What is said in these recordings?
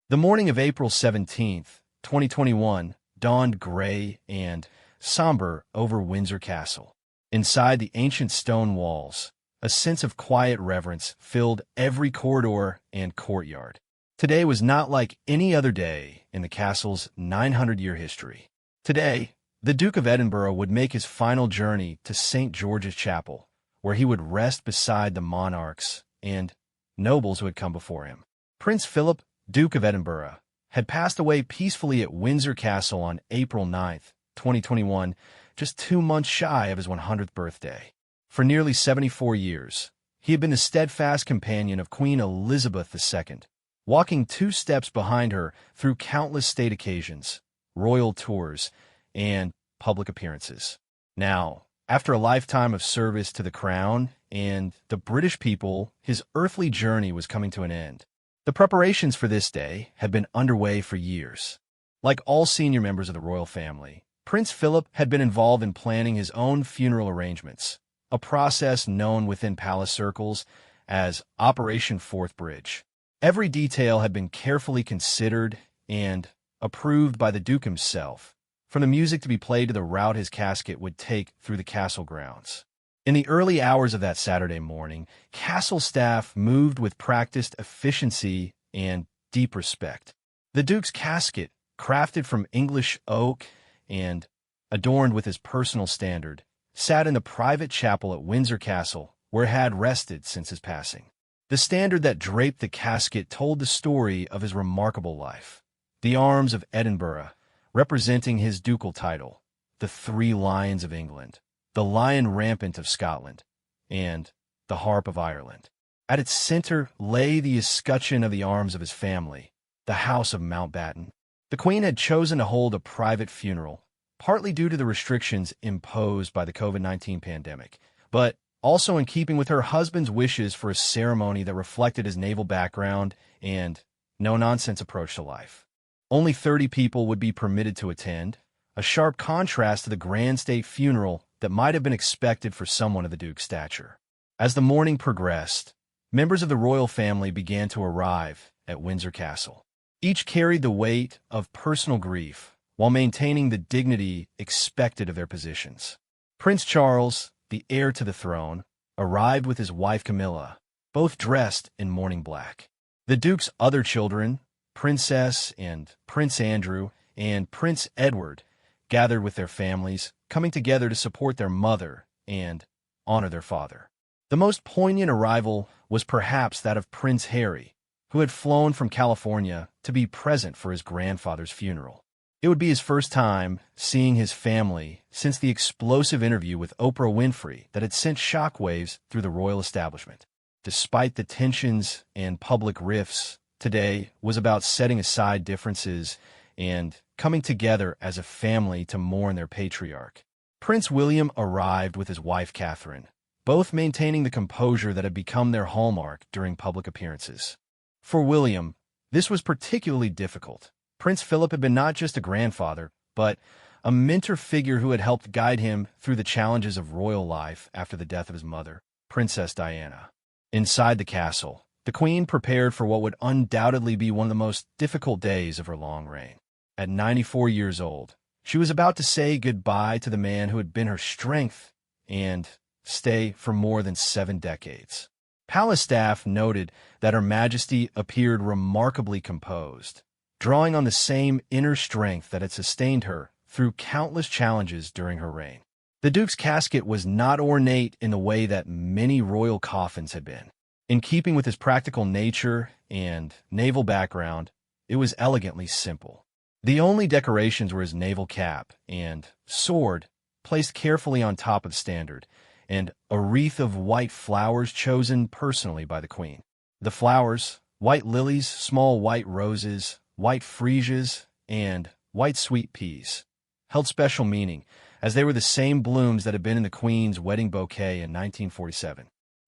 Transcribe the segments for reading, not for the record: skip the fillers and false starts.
The morning of April 17th, 2021, dawned gray and somber over Windsor Castle. Inside the ancient stone walls, a sense of quiet reverence filled every corridor and courtyard. Today was not like any other day in the castle's 900-year history. Today, the Duke of Edinburgh would make his final journey to St. George's Chapel, where he would rest beside the monarchs and nobles who had come before him. Prince Philip, Duke of Edinburgh, had passed away peacefully at Windsor Castle on April 9th, 2021, just 2 months shy of his 100th birthday. For nearly 74 years, he had been the steadfast companion of Queen Elizabeth II, walking 2 steps behind her through countless state occasions, royal tours, and public appearances. Now, after a lifetime of service to the crown and the British people, his earthly journey was coming to an end. The preparations for this day had been underway for years. Like all senior members of the royal family, Prince Philip had been involved in planning his own funeral arrangements, a process known within palace circles as Operation Fourth Bridge. Every detail had been carefully considered and approved by the Duke himself, from the music to be played to the route his casket would take through the castle grounds. In the early hours of that Saturday morning, castle staff moved with practiced efficiency and deep respect. The Duke's casket, crafted from English oak and adorned with his personal standard, sat in the private chapel at Windsor Castle, where it had rested since his passing. The standard that draped the casket told the story of his remarkable life. The arms of Edinburgh, representing his ducal title, the 3 Lions of England, the Lion Rampant of Scotland, and the Harp of Ireland. At its center lay the escutcheon of the arms of his family, the House of Mountbatten. The Queen had chosen to hold a private funeral, partly due to the restrictions imposed by the COVID-19 pandemic, but also in keeping with her husband's wishes for a ceremony that reflected his naval background and no-nonsense approach to life. Only 30 people would be permitted to attend, a sharp contrast to the grand state funeral that might have been expected for someone of the Duke's stature. As the morning progressed, members of the royal family began to arrive at Windsor Castle. Each carried the weight of personal grief while maintaining the dignity expected of their positions. Prince Charles, the heir to the throne, arrived with his wife Camilla, both dressed in mourning black. The Duke's other children, Princess and Prince Andrew and Prince Edward, gathered with their families, coming together to support their mother and honor their father. The most poignant arrival was perhaps that of Prince Harry, who had flown from California to be present for his grandfather's funeral. It would be his first time seeing his family since the explosive interview with Oprah Winfrey that had sent shockwaves through the royal establishment. Despite the tensions and public rifts, today was about setting aside differences and coming together as a family to mourn their patriarch. Prince William arrived with his wife Catherine, both maintaining the composure that had become their hallmark during public appearances. For William, this was particularly difficult. Prince Philip had been not just a grandfather, but a mentor figure who had helped guide him through the challenges of royal life after the death of his mother, Princess Diana. Inside the castle, the Queen prepared for what would undoubtedly be one of the most difficult days of her long reign. At 94 years old, she was about to say goodbye to the man who had been her strength and stay for more than 7 decades. Palace staff noted that Her Majesty appeared remarkably composed, drawing on the same inner strength that had sustained her through countless challenges during her reign. The Duke's casket was not ornate in the way that many royal coffins had been. In keeping with his practical nature and naval background, it was elegantly simple. The only decorations were his naval cap and sword, placed carefully on top of the standard, and a wreath of white flowers chosen personally by the Queen. The flowers, white lilies, small white roses, white freesias, and white sweet peas, held special meaning, as they were the same blooms that had been in the Queen's wedding bouquet in 1947.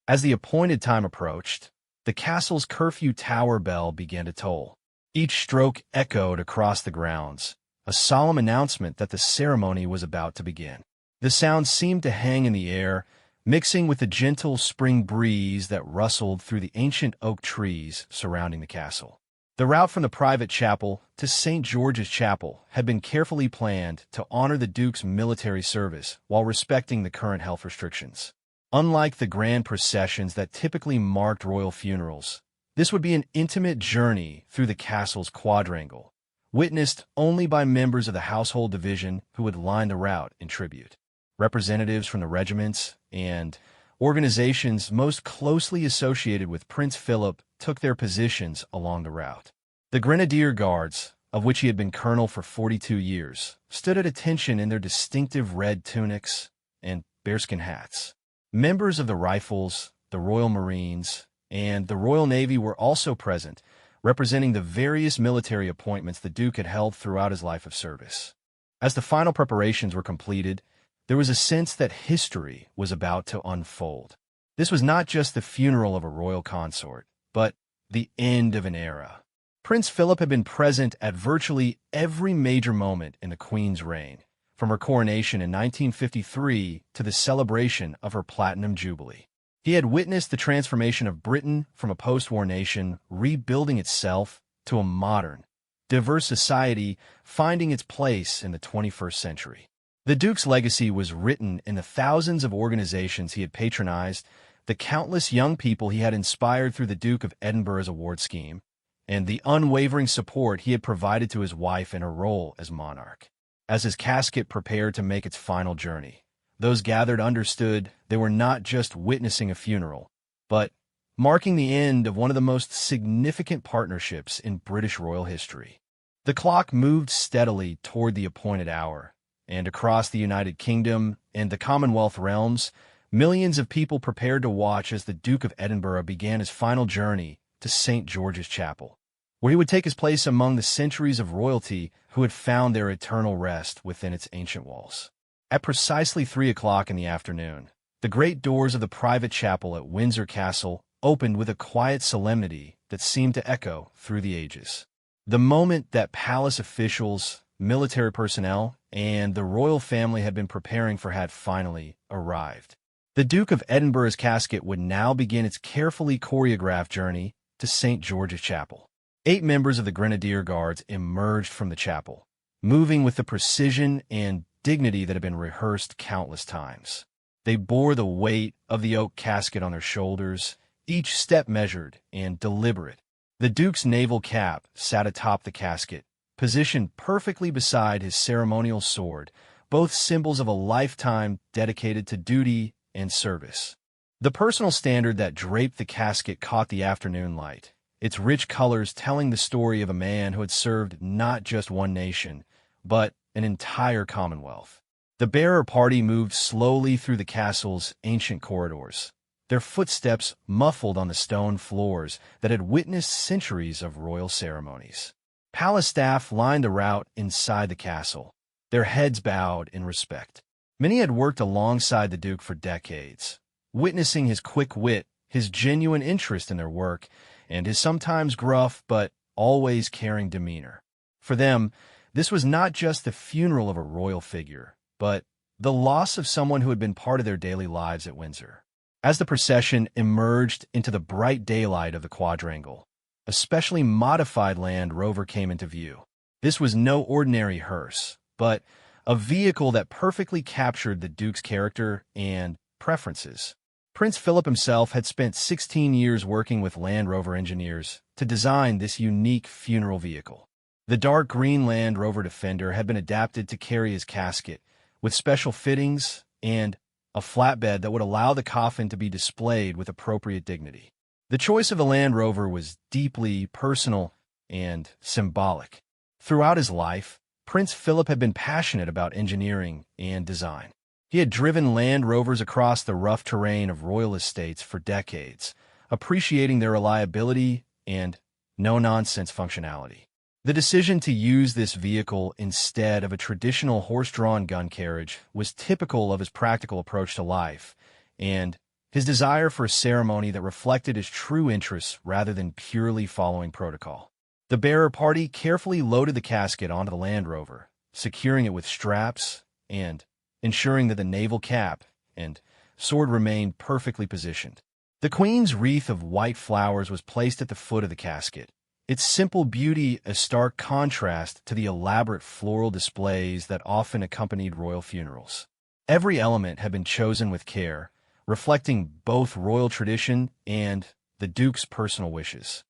As the appointed time approached, the castle's curfew tower bell began to toll. Each stroke echoed across the grounds, a solemn announcement that the ceremony was about to begin. The sound seemed to hang in the air, mixing with the gentle spring breeze that rustled through the ancient oak trees surrounding the castle. The route from the private chapel to St. George's Chapel had been carefully planned to honor the Duke's military service while respecting the current health restrictions. Unlike the grand processions that typically marked royal funerals, this would be an intimate journey through the castle's quadrangle, witnessed only by members of the household division who would line the route in tribute. Representatives from the regiments and organizations most closely associated with Prince Philip took their positions along the route. The Grenadier Guards, of which he had been colonel for 42 years, stood at attention in their distinctive red tunics and bearskin hats. Members of the Rifles, the Royal Marines, and the Royal Navy were also present, representing the various military appointments the Duke had held throughout his life of service. As the final preparations were completed, there was a sense that history was about to unfold. This was not just the funeral of a royal consort, but the end of an era. Prince Philip had been present at virtually every major moment in the Queen's reign, from her coronation in 1953 to the celebration of her Platinum Jubilee. He had witnessed the transformation of Britain from a post-war nation rebuilding itself to a modern, diverse society finding its place in the 21st century. The Duke's legacy was written in the thousands of organizations he had patronized, the countless young people he had inspired through the Duke of Edinburgh's award scheme, and the unwavering support he had provided to his wife in her role as monarch. As his casket prepared to make its final journey, those gathered understood they were not just witnessing a funeral, but marking the end of one of the most significant partnerships in British royal history. The clock moved steadily toward the appointed hour, and across the United Kingdom and the Commonwealth realms, millions of people prepared to watch as the Duke of Edinburgh began his final journey to St. George's Chapel, where he would take his place among the centuries of royalty who had found their eternal rest within its ancient walls. At precisely 3 o'clock in the afternoon, the great doors of the private chapel at Windsor Castle opened with a quiet solemnity that seemed to echo through the ages. The moment that palace officials, military personnel, and the royal family had been preparing for had finally arrived. The Duke of Edinburgh's casket would now begin its carefully choreographed journey to St. George's Chapel. 8 members of the Grenadier Guards emerged from the chapel, moving with the precision and dignity that had been rehearsed countless times. They bore the weight of the oak casket on their shoulders, each step measured and deliberate. The Duke's naval cap sat atop the casket, positioned perfectly beside his ceremonial sword, both symbols of a lifetime dedicated to duty and service. The personal standard that draped the casket caught the afternoon light, its rich colors telling the story of a man who had served not just one nation, but an entire commonwealth. The bearer party moved slowly through the castle's ancient corridors, their footsteps muffled on the stone floors that had witnessed centuries of royal ceremonies. Palace staff lined the route inside the castle, their heads bowed in respect. Many had worked alongside the Duke for decades, witnessing his quick wit, his genuine interest in their work, and his sometimes gruff but always caring demeanor. For them, this was not just the funeral of a royal figure, but the loss of someone who had been part of their daily lives at Windsor. As the procession emerged into the bright daylight of the quadrangle, a specially modified Land Rover came into view. This was no ordinary hearse, but a vehicle that perfectly captured the Duke's character and preferences. Prince Philip himself had spent 16 years working with Land Rover engineers to design this unique funeral vehicle. The dark green Land Rover Defender had been adapted to carry his casket, with special fittings and a flatbed that would allow the coffin to be displayed with appropriate dignity. The choice of the Land Rover was deeply personal and symbolic. Throughout his life, Prince Philip had been passionate about engineering and design. He had driven Land Rovers across the rough terrain of royal estates for decades, appreciating their reliability and no-nonsense functionality. The decision to use this vehicle instead of a traditional horse-drawn gun carriage was typical of his practical approach to life, and his desire for a ceremony that reflected his true interests rather than purely following protocol. The bearer party carefully loaded the casket onto the Land Rover, securing it with straps and ensuring that the naval cap and sword remained perfectly positioned. The Queen's wreath of white flowers was placed at the foot of the casket, its simple beauty a stark contrast to the elaborate floral displays that often accompanied royal funerals. Every element had been chosen with care, reflecting both royal tradition and the Duke's personal wishes.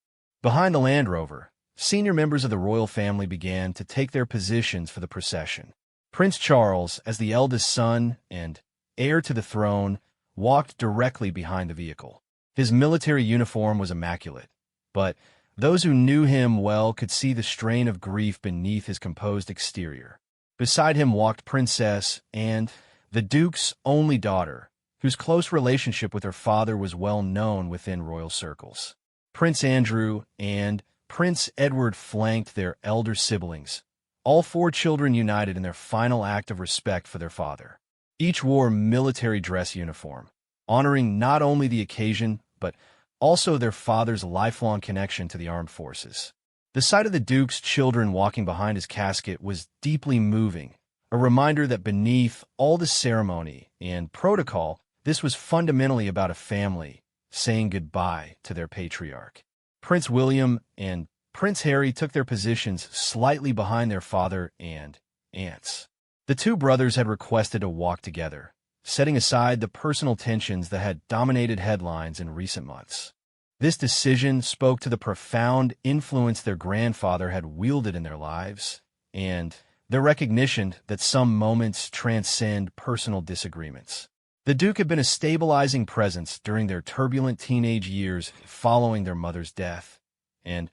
Behind the Land Rover, senior members of the royal family began to take their positions for the procession. Prince Charles, as the eldest son and heir to the throne, walked directly behind the vehicle. His military uniform was immaculate, but those who knew him well could see the strain of grief beneath his composed exterior. Beside him walked Princess Anne, the Duke's only daughter, whose close relationship with her father was well known within royal circles. Prince Andrew and Prince Edward flanked their elder siblings, all four children united in their final act of respect for their father. Each wore military dress uniform, honoring not only the occasion, but also their father's lifelong connection to the armed forces. The sight of the Duke's children walking behind his casket was deeply moving, a reminder that beneath all the ceremony and protocol, this was fundamentally about a family saying goodbye to their patriarch. Prince William and Prince Harry took their positions slightly behind their father and aunts. The two brothers had requested to walk together, setting aside the personal tensions that had dominated headlines in recent months. This decision spoke to the profound influence their grandfather had wielded in their lives, and their recognition that some moments transcend personal disagreements. The Duke had been a stabilizing presence during their turbulent teenage years following their mother's death, and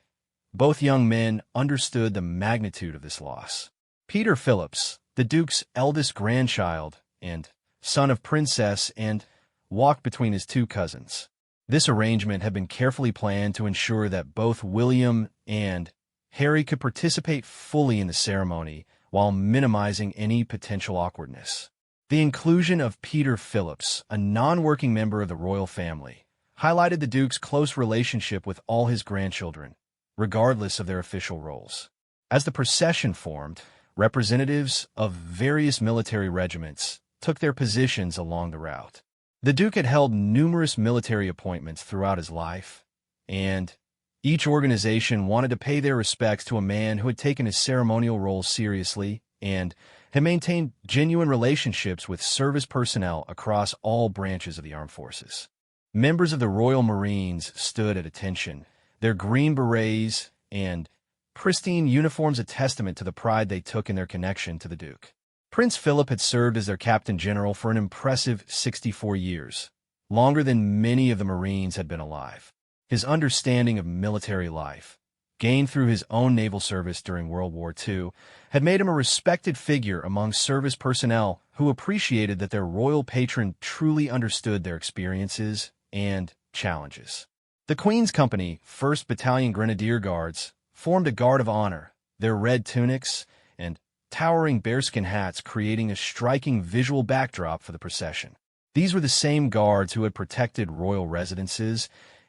both young men understood the magnitude of this loss. Peter Phillips, the Duke's eldest grandchild and son of Princess Anne, walked between his two cousins. This arrangement had been carefully planned to ensure that both William and Harry could participate fully in the ceremony while minimizing any potential awkwardness. The inclusion of Peter Phillips, a non-working member of the royal family, highlighted the Duke's close relationship with all his grandchildren, regardless of their official roles. As the procession formed, representatives of various military regiments took their positions along the route. The Duke had held numerous military appointments throughout his life, and each organization wanted to pay their respects to a man who had taken his ceremonial role seriously and had maintained genuine relationships with service personnel across all branches of the armed forces. Members of the Royal Marines stood at attention, their green berets and pristine uniforms a testament to the pride they took in their connection to the Duke. Prince Philip had served as their Captain General for an impressive 64 years, longer than many of the Marines had been alive. His understanding of military life, gained through his own naval service during World War II, had made him a respected figure among service personnel who appreciated that their royal patron truly understood their experiences and challenges. The Queen's Company, 1st Battalion Grenadier Guards, formed a guard of honor, their red tunics and towering bearskin hats creating a striking visual backdrop for the procession. These were the same guards who had protected royal residences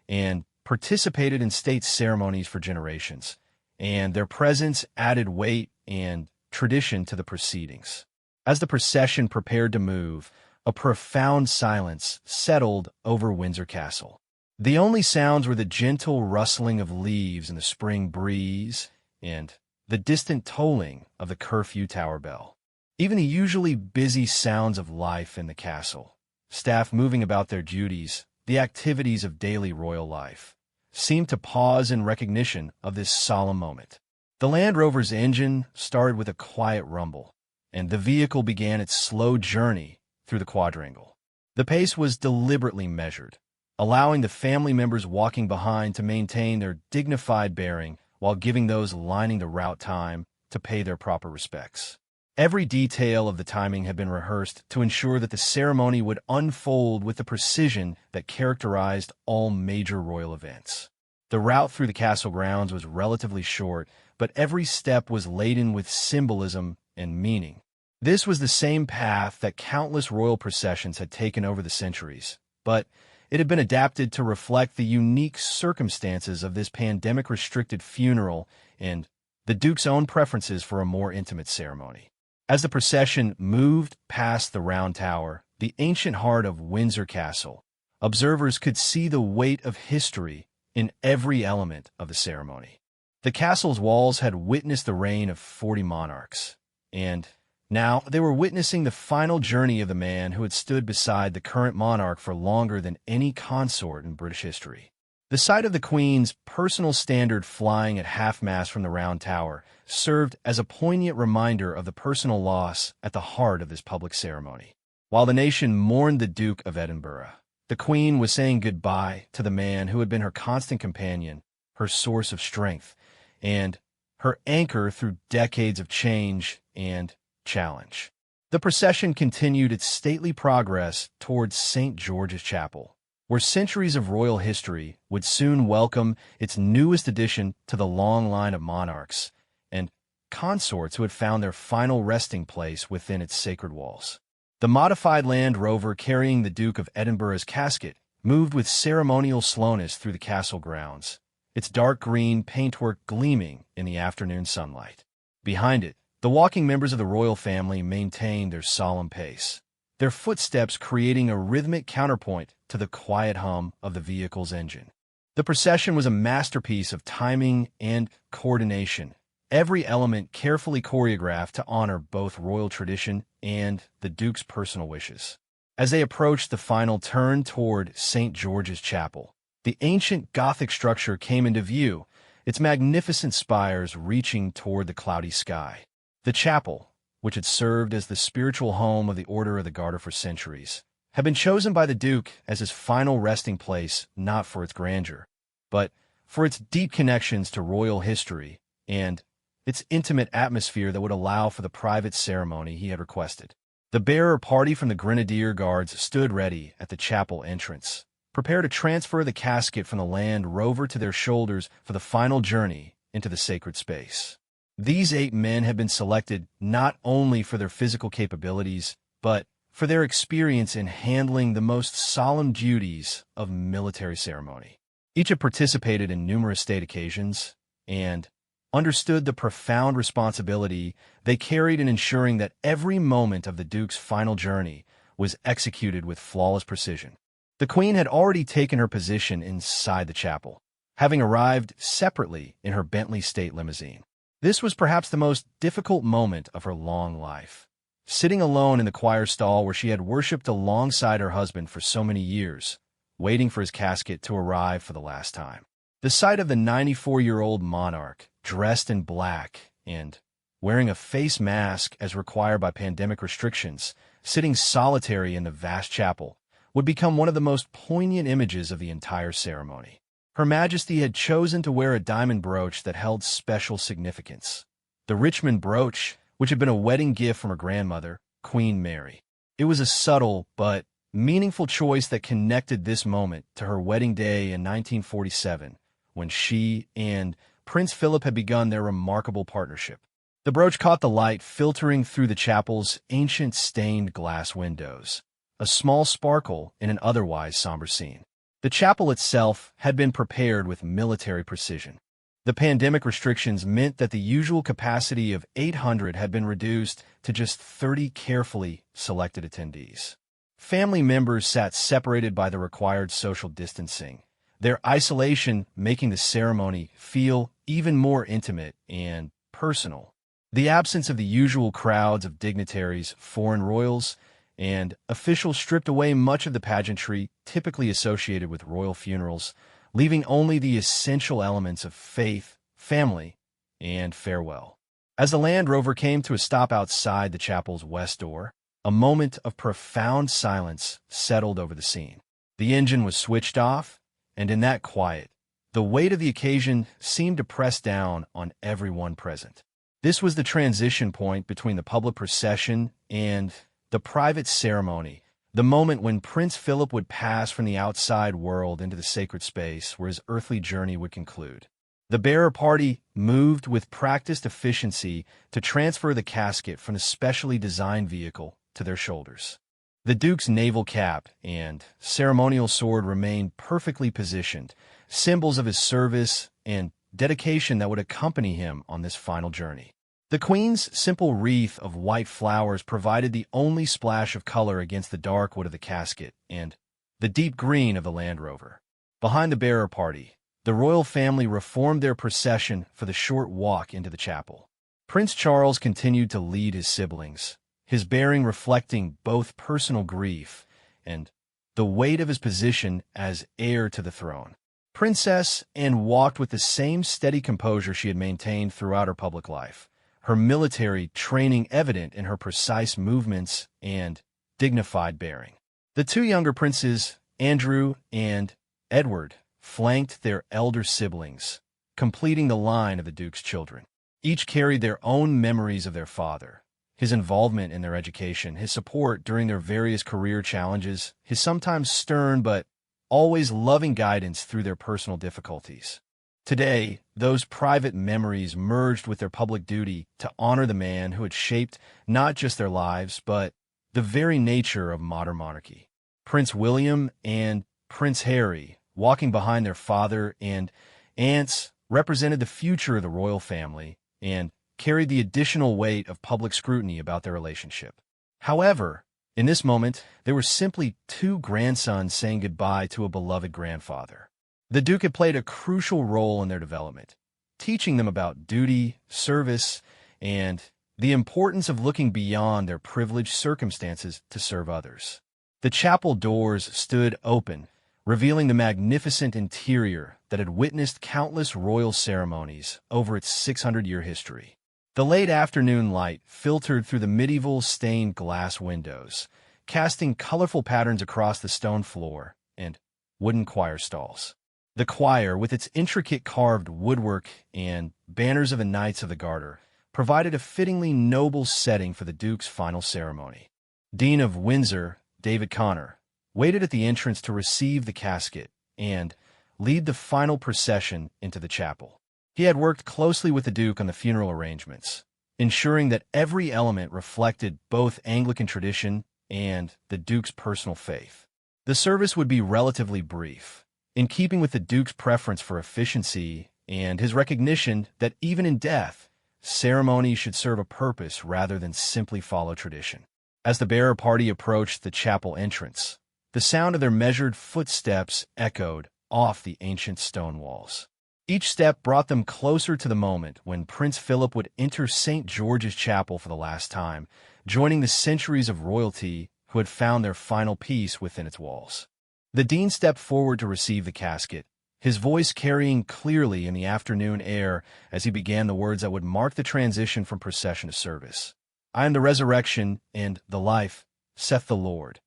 and participated in state ceremonies for generations, and their presence added weight and tradition to the proceedings. As the procession prepared to move, a profound silence settled over Windsor Castle. The only sounds were the gentle rustling of leaves in the spring breeze and the distant tolling of the curfew tower bell. Even the usually busy sounds of life in the castle, staff moving about their duties, the activities of daily royal life, seemed to pause in recognition of this solemn moment. The Land Rover's engine started with a quiet rumble, and the vehicle began its slow journey through the quadrangle. The pace was deliberately measured, allowing the family members walking behind to maintain their dignified bearing while giving those lining the route time to pay their proper respects. Every detail of the timing had been rehearsed to ensure that the ceremony would unfold with the precision that characterized all major royal events. The route through the castle grounds was relatively short, but every step was laden with symbolism and meaning. This was the same path that countless royal processions had taken over the centuries, but it had been adapted to reflect the unique circumstances of this pandemic-restricted funeral and the Duke's own preferences for a more intimate ceremony. As the procession moved past the Round Tower, the ancient heart of Windsor Castle, observers could see the weight of history in every element of the ceremony. The castle's walls had witnessed the reign of 40 monarchs, and now they were witnessing the final journey of the man who had stood beside the current monarch for longer than any consort in British history. The sight of the Queen's personal standard flying at half-mast from the Round Tower served as a poignant reminder of the personal loss at the heart of this public ceremony. While the nation mourned the Duke of Edinburgh, the Queen was saying goodbye to the man who had been her constant companion, her source of strength, and her anchor through decades of change and challenge. The procession continued its stately progress towards St. George's Chapel, where centuries of royal history would soon welcome its newest addition to the long line of monarchs and consorts who had found their final resting place within its sacred walls. The modified Land Rover carrying the Duke of Edinburgh's casket moved with ceremonial slowness through the castle grounds, its dark green paintwork gleaming in the afternoon sunlight. Behind it, the walking members of the royal family maintained their solemn pace, their footsteps creating a rhythmic counterpoint to the quiet hum of the vehicle's engine. The procession was a masterpiece of timing and coordination, every element carefully choreographed to honor both royal tradition and the Duke's personal wishes. As they approached the final turn toward St. George's Chapel, the ancient Gothic structure came into view, its magnificent spires reaching toward the cloudy sky. The chapel, which had served as the spiritual home of the Order of the Garter for centuries, had been chosen by the Duke as his final resting place not for its grandeur, but for its deep connections to royal history and its intimate atmosphere that would allow for the private ceremony he had requested. The bearer party from the Grenadier Guards stood ready at the chapel entrance, prepared to transfer the casket from the Land Rover to their shoulders for the final journey into the sacred space. These 8 men had been selected not only for their physical capabilities, but for their experience in handling the most solemn duties of military ceremony. Each had participated in numerous state occasions and understood the profound responsibility they carried in ensuring that every moment of the Duke's final journey was executed with flawless precision. The Queen had already taken her position inside the chapel, having arrived separately in her Bentley state limousine. This was perhaps the most difficult moment of her long life. Sitting alone in the choir stall where she had worshipped alongside her husband for so many years, waiting for his casket to arrive for the last time. The sight of the 94-year-old monarch, dressed in black and wearing a face mask as required by pandemic restrictions, sitting solitary in the vast chapel, would become one of the most poignant images of the entire ceremony. Her Majesty had chosen to wear a diamond brooch that held special significance. The Richmond brooch, which had been a wedding gift from her grandmother, Queen Mary. It was a subtle but meaningful choice that connected this moment to her wedding day in 1947, when she and Prince Philip had begun their remarkable partnership. The brooch caught the light filtering through the chapel's ancient stained glass windows, a small sparkle in an otherwise somber scene. The chapel itself had been prepared with military precision. The pandemic restrictions meant that the usual capacity of 800 had been reduced to just 30 carefully selected attendees. Family members sat separated by the required social distancing, their isolation making the ceremony feel even more intimate and personal. The absence of the usual crowds of dignitaries, foreign royals, and officials stripped away much of the pageantry typically associated with royal funerals, leaving only the essential elements of faith, family, and farewell. As the Land Rover came to a stop outside the chapel's west door, a moment of profound silence settled over the scene. The engine was switched off, and in that quiet, the weight of the occasion seemed to press down on everyone present. This was the transition point between the public procession and the private ceremony, the moment when Prince Philip would pass from the outside world into the sacred space where his earthly journey would conclude. The bearer party moved with practiced efficiency to transfer the casket from the specially designed vehicle to their shoulders. The Duke's naval cap and ceremonial sword remained perfectly positioned, symbols of his service and dedication that would accompany him on this final journey. The Queen's simple wreath of white flowers provided the only splash of color against the dark wood of the casket and the deep green of the Land Rover. Behind the bearer party, the royal family reformed their procession for the short walk into the chapel. Prince Charles continued to lead his siblings, his bearing reflecting both personal grief and the weight of his position as heir to the throne. Princess Anne walked with the same steady composure she had maintained throughout her public life, her military training evident in her precise movements and dignified bearing. The two younger princes, Andrew and Edward, flanked their elder siblings, completing the line of the Duke's children. Each carried their own memories of their father, his involvement in their education, his support during their various career challenges, his sometimes stern but always loving guidance through their personal difficulties. Today, those private memories merged with their public duty to honor the man who had shaped not just their lives, but the very nature of modern monarchy. Prince William and Prince Harry, walking behind their father and aunts, represented the future of the royal family and carried the additional weight of public scrutiny about their relationship. However, in this moment, they were simply two grandsons saying goodbye to a beloved grandfather. The Duke had played a crucial role in their development, teaching them about duty, service, and the importance of looking beyond their privileged circumstances to serve others. The chapel doors stood open, revealing the magnificent interior that had witnessed countless royal ceremonies over its 600-year history. The late afternoon light filtered through the medieval stained glass windows, casting colorful patterns across the stone floor and wooden choir stalls. The choir, with its intricate carved woodwork and banners of the Knights of the Garter, provided a fittingly noble setting for the Duke's final ceremony. Dean of Windsor, David Connor, waited at the entrance to receive the casket and lead the final procession into the chapel. He had worked closely with the Duke on the funeral arrangements, ensuring that every element reflected both Anglican tradition and the Duke's personal faith. The service would be relatively brief, in keeping with the Duke's preference for efficiency and his recognition that even in death, ceremony should serve a purpose rather than simply follow tradition. As the bearer party approached the chapel entrance, the sound of their measured footsteps echoed off the ancient stone walls. Each step brought them closer to the moment when Prince Philip would enter St. George's Chapel for the last time, joining the centuries of royalty who had found their final peace within its walls. The dean stepped forward to receive the casket, his voice carrying clearly in the afternoon air as he began the words that would mark the transition from procession to service. "I am the resurrection and the life, saith the Lord.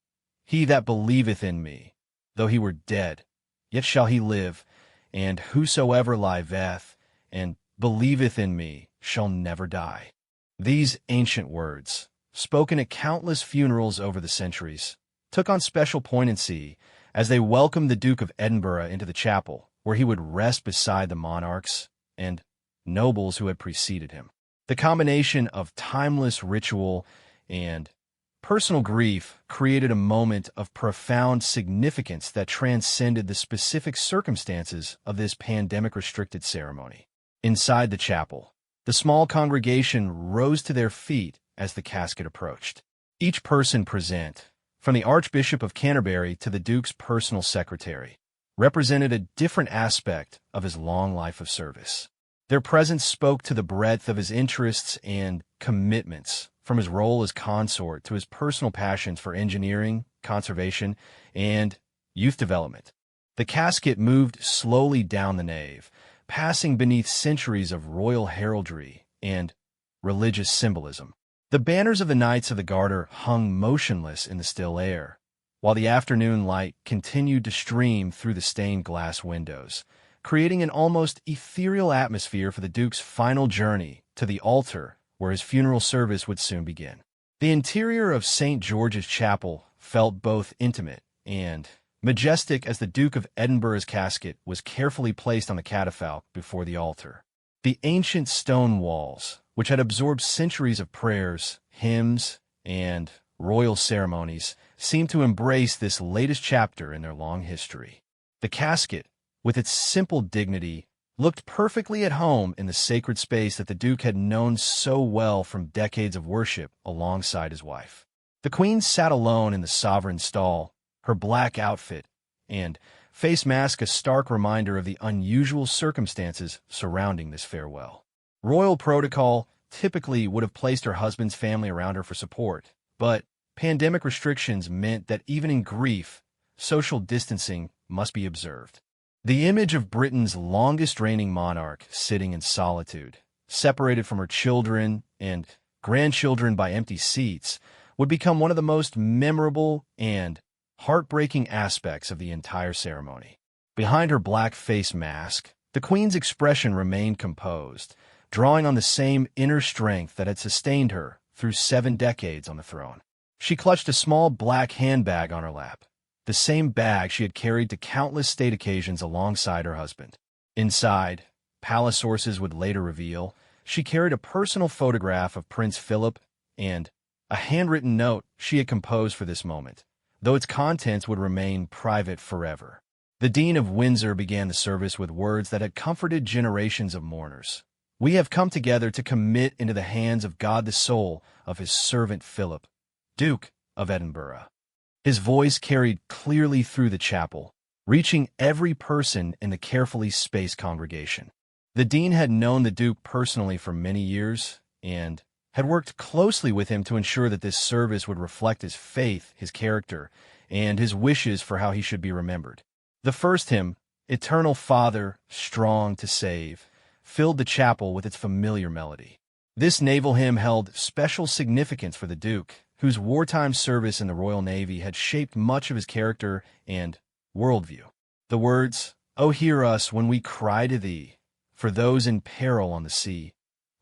He that believeth in me, though he were dead, yet shall he live, and whosoever liveth and believeth in me shall never die." These ancient words, spoken at countless funerals over the centuries, took on special poignancy as they welcomed the Duke of Edinburgh into the chapel, where he would rest beside the monarchs and nobles who had preceded him. The combination of timeless ritual and personal grief created a moment of profound significance that transcended the specific circumstances of this pandemic-restricted ceremony. Inside the chapel, the small congregation rose to their feet as the casket approached. Each person present, from the Archbishop of Canterbury to the Duke's personal secretary, represented a different aspect of his long life of service. Their presence spoke to the breadth of his interests and commitments, from his role as consort to his personal passions for engineering, conservation, and youth development. The casket moved slowly down the nave, passing beneath centuries of royal heraldry and religious symbolism. The banners of the Knights of the Garter hung motionless in the still air, while the afternoon light continued to stream through the stained glass windows, creating an almost ethereal atmosphere for the Duke's final journey to the altar where his funeral service would soon begin. The interior of St. George's Chapel felt both intimate and majestic as the Duke of Edinburgh's casket was carefully placed on the catafalque before the altar. The ancient stone walls, which had absorbed centuries of prayers, hymns, and royal ceremonies, seemed to embrace this latest chapter in their long history. The casket, with its simple dignity, looked perfectly at home in the sacred space that the Duke had known so well from decades of worship alongside his wife. The Queen sat alone in the sovereign stall, her black outfit and face mask a stark reminder of the unusual circumstances surrounding this farewell. Royal protocol typically would have placed her husband's family around her for support, but pandemic restrictions meant that even in grief, social distancing must be observed. The image of Britain's longest-reigning monarch sitting in solitude, separated from her children and grandchildren by empty seats, would become one of the most memorable and heartbreaking aspects of the entire ceremony. Behind her black face mask, the Queen's expression remained composed, drawing on the same inner strength that had sustained her through 7 decades on the throne. She clutched a small black handbag on her lap, the same bag she had carried to countless state occasions alongside her husband. Inside, palace sources would later reveal, she carried a personal photograph of Prince Philip and a handwritten note she had composed for this moment, though its contents would remain private forever. The Dean of Windsor began the service with words that had comforted generations of mourners. "We have come together to commit into the hands of God the soul of his servant Philip, Duke of Edinburgh." His voice carried clearly through the chapel, reaching every person in the carefully spaced congregation. The Dean had known the Duke personally for many years and had worked closely with him to ensure that this service would reflect his faith, his character, and his wishes for how he should be remembered. The first hymn, "Eternal Father, Strong to Save," filled the chapel with its familiar melody. This naval hymn held special significance for the Duke, whose wartime service in the Royal Navy had shaped much of his character and worldview. The words, "O hear us when we cry to thee, for those in peril on the sea,"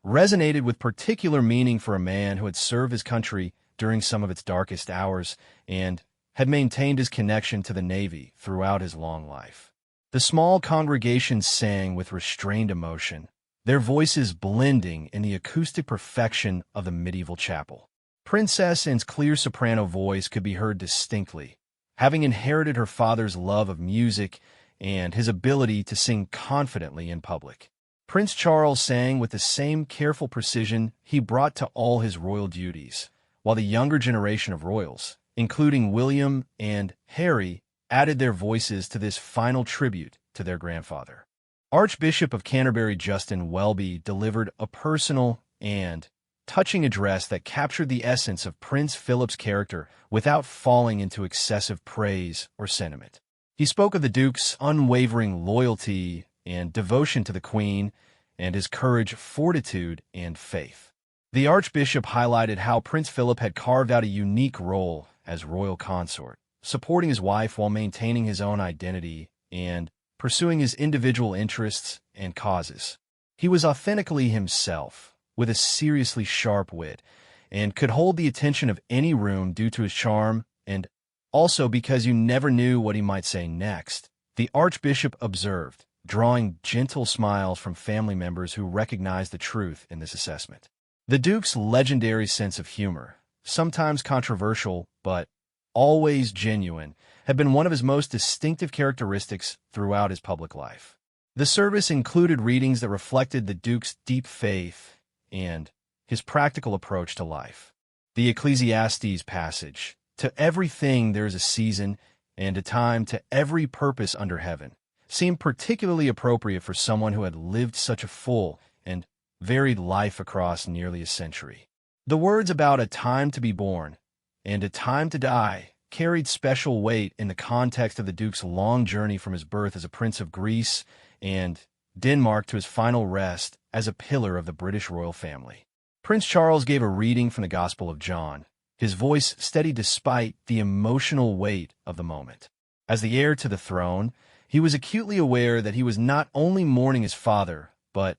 resonated with particular meaning for a man who had served his country during some of its darkest hours and had maintained his connection to the Navy throughout his long life. The small congregation sang with restrained emotion, their voices blending in the acoustic perfection of the medieval chapel. Princess Anne's clear soprano voice could be heard distinctly, having inherited her father's love of music and his ability to sing confidently in public. Prince Charles sang with the same careful precision he brought to all his royal duties, while the younger generation of royals, including William and Harry, added their voices to this final tribute to their grandfather. Archbishop of Canterbury Justin Welby delivered a personal and touching address that captured the essence of Prince Philip's character without falling into excessive praise or sentiment. He spoke of the Duke's unwavering loyalty and devotion to the Queen, and his courage, fortitude, and faith. The Archbishop highlighted how Prince Philip had carved out a unique role as royal consort, supporting his wife while maintaining his own identity and pursuing his individual interests and causes. He was authentically himself, with a seriously sharp wit, and could hold the attention of any room due to his charm and also because you never knew what he might say next, the Archbishop observed, drawing gentle smiles from family members who recognized the truth in this assessment. The Duke's legendary sense of humor, sometimes controversial but always genuine, had been one of his most distinctive characteristics throughout his public life. The service included readings that reflected the Duke's deep faith and his practical approach to life. The Ecclesiastes passage, "To everything there is a season, and a time to every purpose under heaven," seemed particularly appropriate for someone who had lived such a full and varied life across nearly a century. The words about a time to be born and a time to die carried special weight in the context of the Duke's long journey from his birth as a Prince of Greece and Denmark to his final rest as a pillar of the British royal family. Prince Charles gave a reading from the Gospel of John, his voice steady despite the emotional weight of the moment. As the heir to the throne, he was acutely aware that he was not only mourning his father, but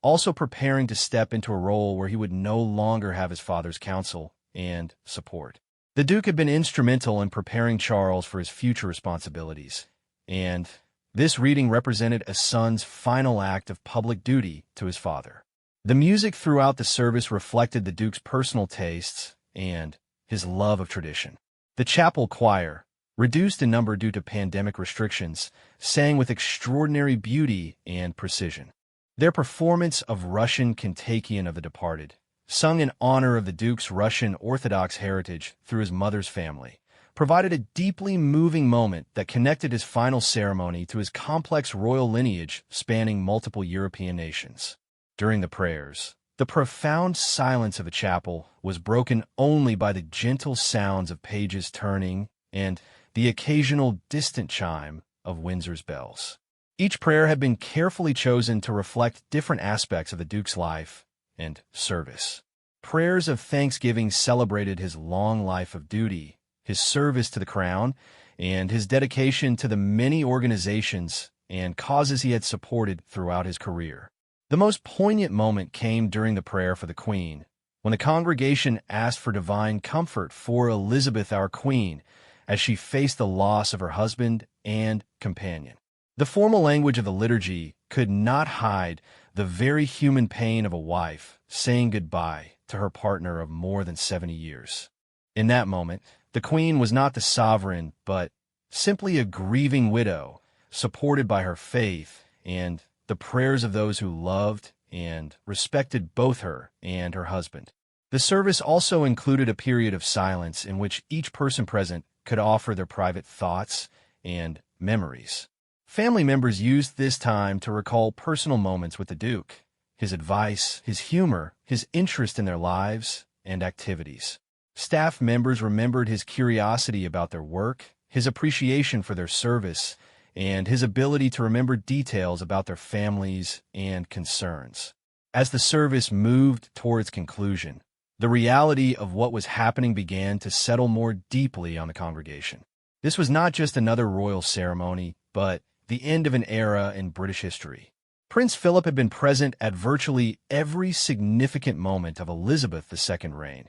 also preparing to step into a role where he would no longer have his father's counsel and support. The Duke had been instrumental in preparing Charles for his future responsibilities, and this reading represented a son's final act of public duty to his father. The music throughout the service reflected the Duke's personal tastes and his love of tradition. The chapel choir, reduced in number due to pandemic restrictions, sang with extraordinary beauty and precision. Their performance of Russian Kentuckian of the Departed, sung in honor of the Duke's Russian Orthodox heritage through his mother's family, provided a deeply moving moment that connected his final ceremony to his complex royal lineage spanning multiple European nations. During the prayers, the profound silence of a chapel was broken only by the gentle sounds of pages turning and the occasional distant chime of Windsor's bells. Each prayer had been carefully chosen to reflect different aspects of the Duke's life and service. Prayers of thanksgiving celebrated his long life of duty, his service to the crown, and his dedication to the many organizations and causes he had supported throughout his career. The most poignant moment came during the prayer for the Queen, when the congregation asked for divine comfort for Elizabeth, our Queen, as she faced the loss of her husband and companion. The formal language of the liturgy could not hide the very human pain of a wife saying goodbye to her partner of more than 70 years. In that moment, the Queen was not the sovereign, but simply a grieving widow, supported by her faith and the prayers of those who loved and respected both her and her husband. The service also included a period of silence in which each person present could offer their private thoughts and memories. Family members used this time to recall personal moments with the Duke, his advice, his humor, his interest in their lives and activities. Staff members remembered his curiosity about their work, his appreciation for their service, and his ability to remember details about their families and concerns. As the service moved toward its conclusion, the reality of what was happening began to settle more deeply on the congregation. This was not just another royal ceremony, but the end of an era in British history. Prince Philip had been present at virtually every significant moment of Elizabeth II's reign,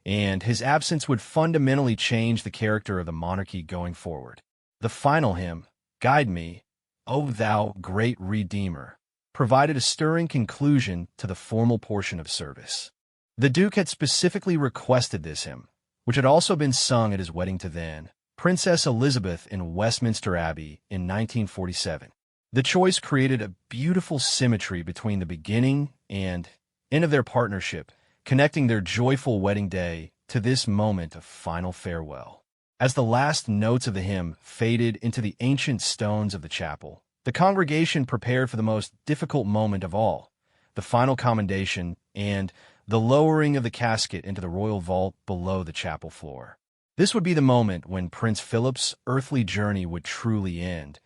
and his absence would fundamentally change the character of the monarchy going forward. The final hymn, "Guide Me, O Thou Great Redeemer," provided a stirring conclusion to the formal portion of service. The Duke had specifically requested this hymn, which had also been sung at his wedding to then Princess Elizabeth in Westminster Abbey in 1947. The choice created a beautiful symmetry between the beginning and end of their partnership, connecting their joyful wedding day to this moment of final farewell. As the last notes of the hymn faded into the ancient stones of the chapel, the congregation prepared for the most difficult moment of all, the final commendation and the lowering of the casket into the royal vault below the chapel floor. This would be the moment when Prince Philip's earthly journey would truly end,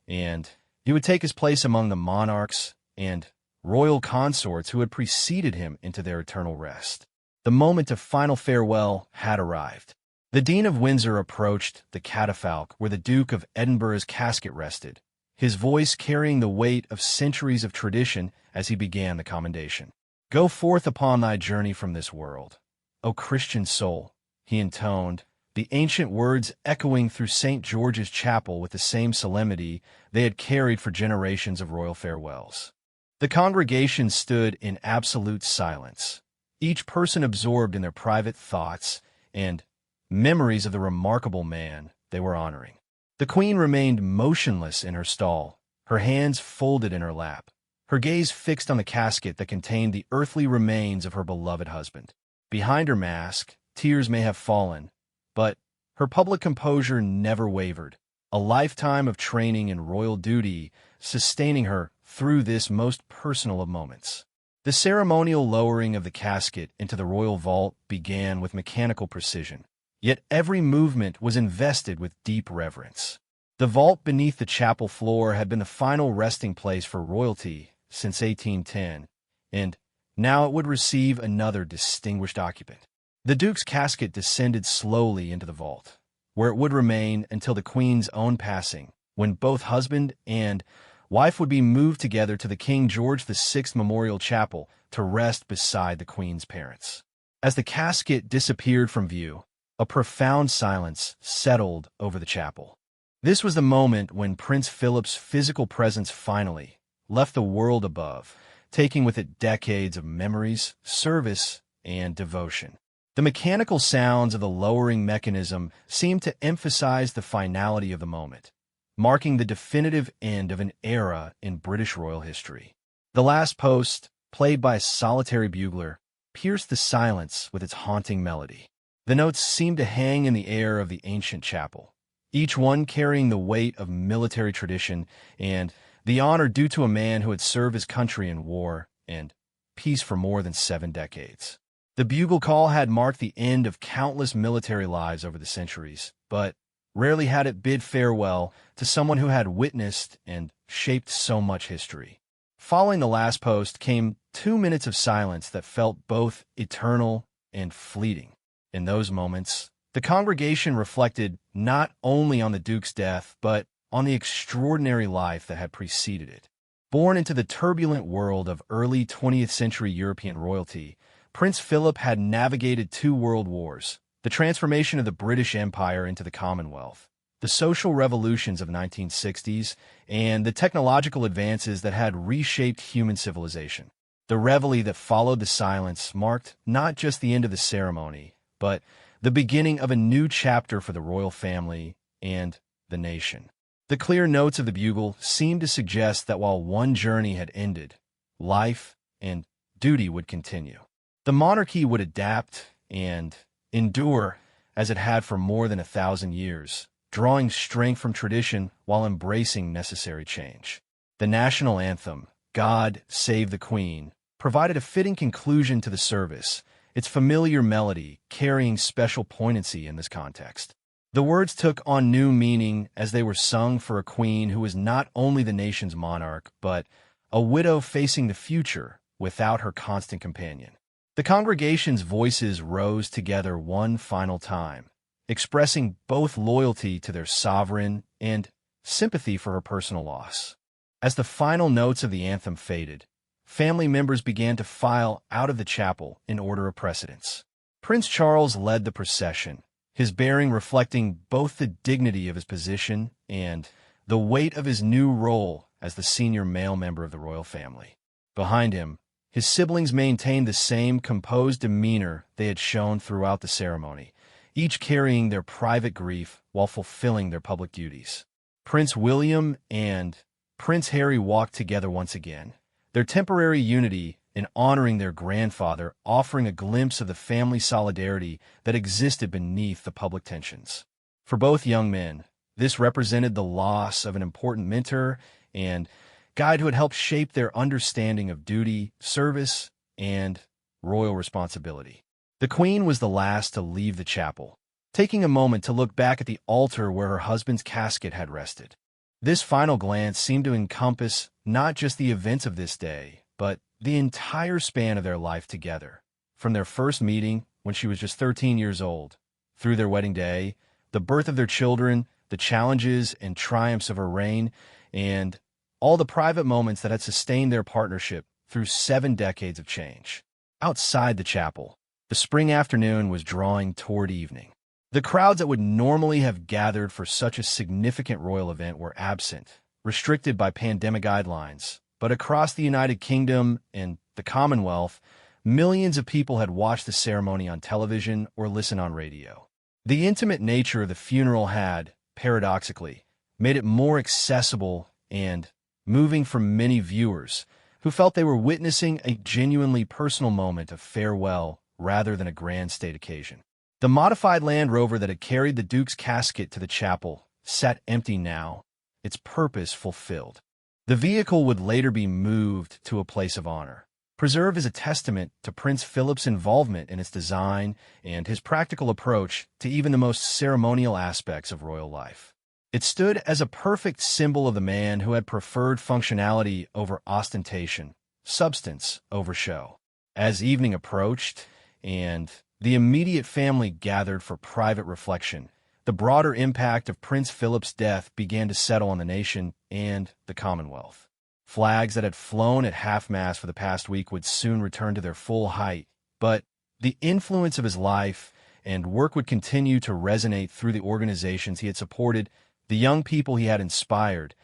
and he would take his place among the monarchs and royal consorts who had preceded him into their eternal rest. The moment of final farewell had arrived. The Dean of Windsor approached the catafalque where the Duke of Edinburgh's casket rested, his voice carrying the weight of centuries of tradition as he began the commendation. "Go forth upon thy journey from this world, O Christian soul," he intoned, the ancient words echoing through St. George's Chapel with the same solemnity they had carried for generations of royal farewells. The congregation stood in absolute silence, each person absorbed in their private thoughts and memories of the remarkable man they were honoring. The Queen remained motionless in her stall, her hands folded in her lap, her gaze fixed on the casket that contained the earthly remains of her beloved husband. Behind her mask, tears may have fallen, but her public composure never wavered, a lifetime of training in royal duty sustaining her through this most personal of moments. The ceremonial lowering of the casket into the royal vault began with mechanical precision, yet every movement was invested with deep reverence. The vault beneath the chapel floor had been the final resting place for royalty since 1810, and now it would receive another distinguished occupant. The Duke's casket descended slowly into the vault, where it would remain until the Queen's own passing, when both husband and wife would be moved together to the King George VI Memorial Chapel to rest beside the Queen's parents. As the casket disappeared from view, a profound silence settled over the chapel. This was the moment when Prince Philip's physical presence finally left the world above, taking with it decades of memories, service, and devotion. The mechanical sounds of the lowering mechanism seemed to emphasize the finality of the moment, marking the definitive end of an era in British royal history. The last post, played by a solitary bugler, pierced the silence with its haunting melody. The notes seemed to hang in the air of the ancient chapel, each one carrying the weight of military tradition and the honor due to a man who had served his country in war and peace for more than 7 decades. The bugle call had marked the end of countless military lives over the centuries, but rarely had it bid farewell to someone who had witnessed and shaped so much history. Following the last post came 2 minutes of silence that felt both eternal and fleeting. In those moments, the congregation reflected not only on the Duke's death, but on the extraordinary life that had preceded it. Born into the turbulent world of early 20th century European royalty, Prince Philip had navigated 2 world wars, the transformation of the British Empire into the Commonwealth, the social revolutions of 1960s, and the technological advances that had reshaped human civilization. The reveille that followed the silence marked not just the end of the ceremony, but the beginning of a new chapter for the royal family and the nation. The clear notes of the bugle seemed to suggest that while one journey had ended, life and duty would continue. The monarchy would adapt and endure as it had for more than 1,000 years, drawing strength from tradition while embracing necessary change. The national anthem, God Save the Queen, provided a fitting conclusion to the service, its familiar melody carrying special poignancy in this context. The words took on new meaning as they were sung for a queen who was not only the nation's monarch, but a widow facing the future without her constant companion. The congregation's voices rose together one final time, expressing both loyalty to their sovereign and sympathy for her personal loss. As the final notes of the anthem faded, family members began to file out of the chapel in order of precedence. Prince Charles led the procession, his bearing reflecting both the dignity of his position and the weight of his new role as the senior male member of the royal family. Behind him, his siblings maintained the same composed demeanor they had shown throughout the ceremony, each carrying their private grief while fulfilling their public duties. Prince William and Prince Harry walked together once again, their temporary unity in honoring their grandfather offering a glimpse of the family solidarity that existed beneath the public tensions. For both young men, this represented the loss of an important mentor and guide who had helped shape their understanding of duty, service, and royal responsibility. The Queen was the last to leave the chapel, taking a moment to look back at the altar where her husband's casket had rested. This final glance seemed to encompass not just the events of this day, but the entire span of their life together, from their first meeting when she was just 13 years old, through their wedding day, the birth of their children, the challenges and triumphs of her reign, and all the private moments that had sustained their partnership through 7 decades of change. Outside the chapel, the spring afternoon was drawing toward evening. The crowds that would normally have gathered for such a significant royal event were absent, restricted by pandemic guidelines. But across the United Kingdom and the Commonwealth, millions of people had watched the ceremony on television or listened on radio. The intimate nature of the funeral had, paradoxically, made it more accessible and moving for many viewers who felt they were witnessing a genuinely personal moment of farewell rather than a grand state occasion. The modified Land Rover that had carried the Duke's casket to the chapel sat empty now, its purpose fulfilled. The vehicle would later be moved to a place of honor, preserved as a testament to Prince Philip's involvement in its design and his practical approach to even the most ceremonial aspects of royal life. It stood as a perfect symbol of the man who had preferred functionality over ostentation, substance over show. As evening approached and the immediate family gathered for private reflection, the broader impact of Prince Philip's death began to settle on the nation and the Commonwealth. Flags that had flown at half-mast for the past week would soon return to their full height, but the influence of his life and work would continue to resonate through the organizations he had supported, the young people he had inspired,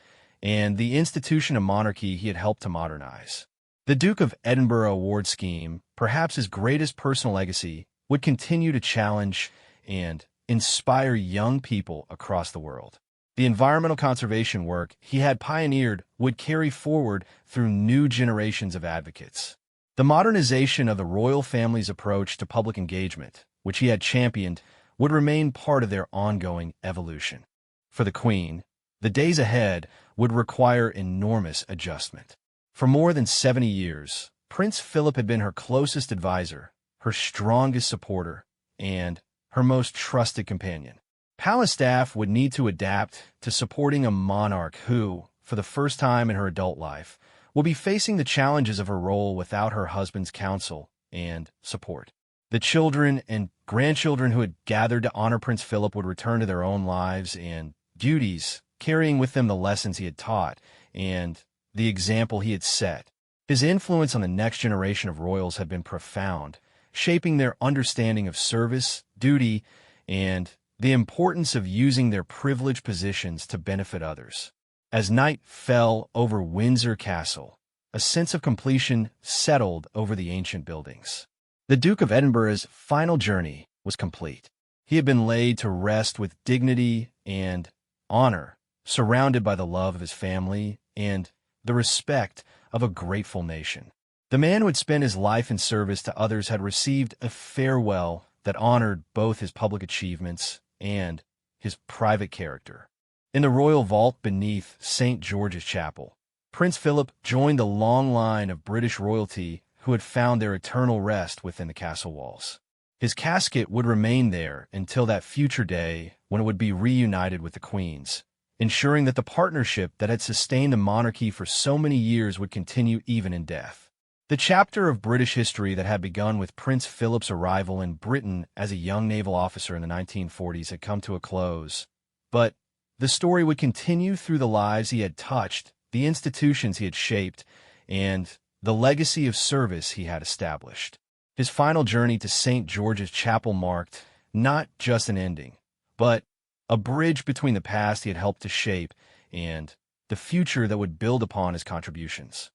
and the institution of monarchy he had helped to modernize. The Duke of Edinburgh award scheme, perhaps his greatest personal legacy, would continue to challenge and inspire young people across the world. The environmental conservation work he had pioneered would carry forward through new generations of advocates. The modernization of the royal family's approach to public engagement, which he had championed, would remain part of their ongoing evolution. For the Queen, the days ahead would require enormous adjustment. For more than 70 years, Prince Philip had been her closest advisor, her strongest supporter, and her most trusted companion. Palace staff would need to adapt to supporting a monarch who, for the first time in her adult life, will be facing the challenges of her role without her husband's counsel and support. The children and grandchildren who had gathered to honor Prince Philip would return to their own lives and duties, carrying with them the lessons he had taught and the example he had set. His influence on the next generation of royals had been profound, shaping their understanding of service, duty, and the importance of using their privileged positions to benefit others. As night fell over Windsor Castle, a sense of completion settled over the ancient buildings. The Duke of Edinburgh's final journey was complete. He had been laid to rest with dignity and honor, surrounded by the love of his family and the respect of a grateful nation. The man who had spent his life in service to others had received a farewell that honored both his public achievements and his private character. In the royal vault beneath St. George's Chapel, Prince Philip joined the long line of British royalty who had found their eternal rest within the castle walls. His casket would remain there until that future day when it would be reunited with the Queen's, ensuring that the partnership that had sustained the monarchy for so many years would continue even in death. The chapter of British history that had begun with Prince Philip's arrival in Britain as a young naval officer in the 1940s had come to a close, but the story would continue through the lives he had touched, the institutions he had shaped, and the legacy of service he had established. His final journey to St. George's Chapel marked not just an ending, but a bridge between the past he had helped to shape and the future that would build upon his contributions.